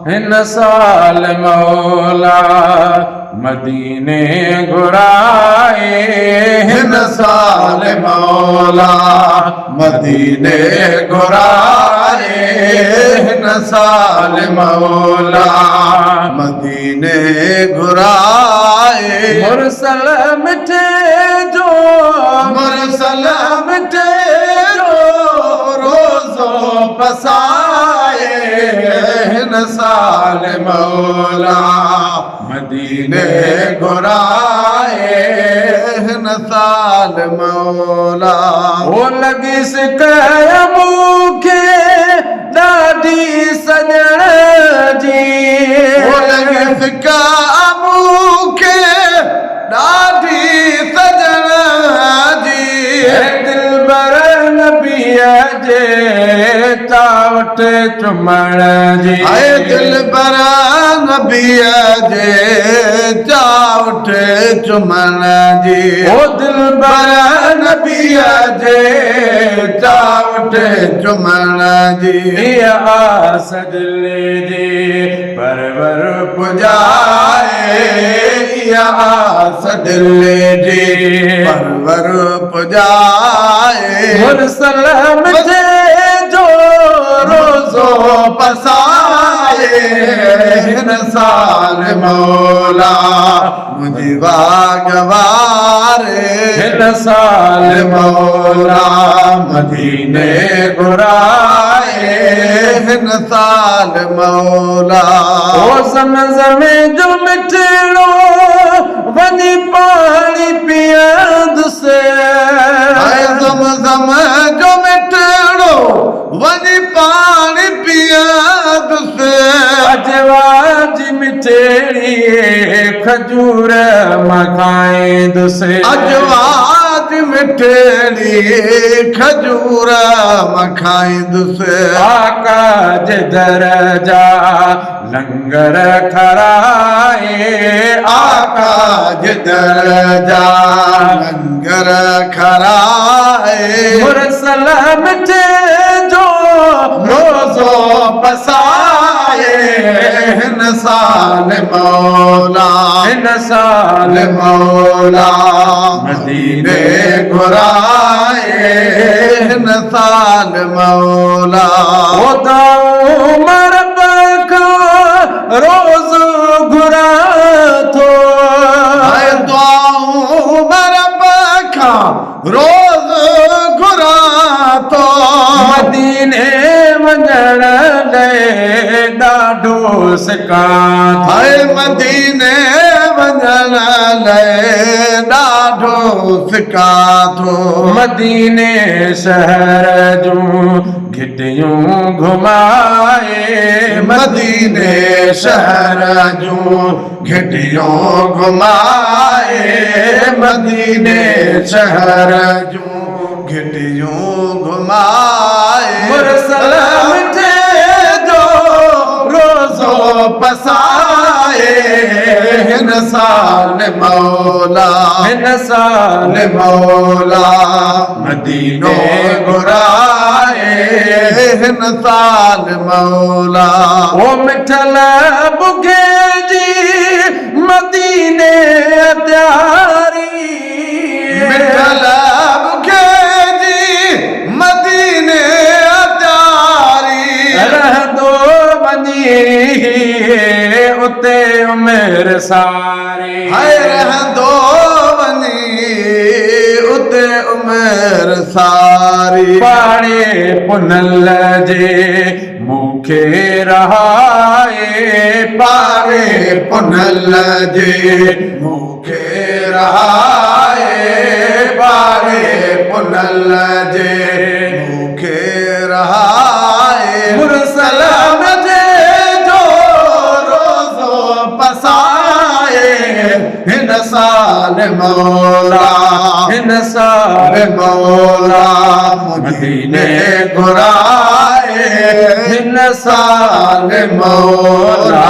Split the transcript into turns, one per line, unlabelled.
हिन साल मौला मदीने घुराए
हिन साल मौला मदीने घुराए हिन साल मौला मदीने घुराए
मुरसल मिठे जो
मुरसल मिठे जो रोज़ो पसाए हिन साल मौला मदीने घुराए हिन साल मौला
वो लॻिस कया मूंखे ॾाढी सॼण जी
वो लॻिस कया मूंखे ॾाढी सॼण जी
दिलबर नबीअ जे चावट चुमण जी
हाय दिलबर नबीअ जे चावट चुमण जी
ओ दिलबर
नबीअ जे चावट चुमण जी
इहा आस दिल जी परवर
पुजाए इहा आस दिल जी परवर पुजाए
मुरसल मिठे जो
रोज़ो पसाए हिन साल मौला मुंहिंजी वागवारे
हिन साल
मौला मदीने घुराए हिन साल मौला
ओ ज़मज़म जो मिठड़ो वञी पाणी पीअंदुसि
हाय ज़मज़म जो मिठड़ो वञी पाणी पीअंदुसि
अजवाज मिठड़ी खजूर मां खाईंदुसि
अजवाज मिठड़ी खजूर मां खाईंदुसि
आका जे दर जा लंगर खराए
आका जे दर जा लंगर खराए
मुरसल मिठे जो
रोज़ो पसाए हिन साल मौला
हिन साल
मौला मदीने घुराए हिन साल मौला
ओ दाऊं मरब खां रोज़ घुरा थो
हाय दुआऊं मरब खां रोज़ घुरा थो
मदीने वञण लाइ ॾाढो सिकां
हाय मदीने वञण लाइ ॾाढो सिकां थो
मदीने शहर जूं घिटियूं घुमाए
मदीने शहर जूं घिटियूं घुमाए मदीने शहर जूं घिटियूं घुमाए
मुरसल मिठे
जो रोज़ो पसाए हिन साल मौला
हिन साल
मौला मदीनो घुराए हिन साल मौला
ओ मिठल बुखे जी मदीने त्यारी
मिठल बुखे जी मदीने त्यारी
रहंदो वञी उते उमिरि सारी
हाय रहंदो वञी उते उमिरि सारी
पाड़े पुनल जे मूंखे रहाए
पारे पुनल जे मूंखे रहाए पारे पुनल जे मूंखे रहाए
मुरसल
जे जो रोज़ो पसाए हिन साल मौला
हिन साल
मौला मदीने घुराए हिन साल मौला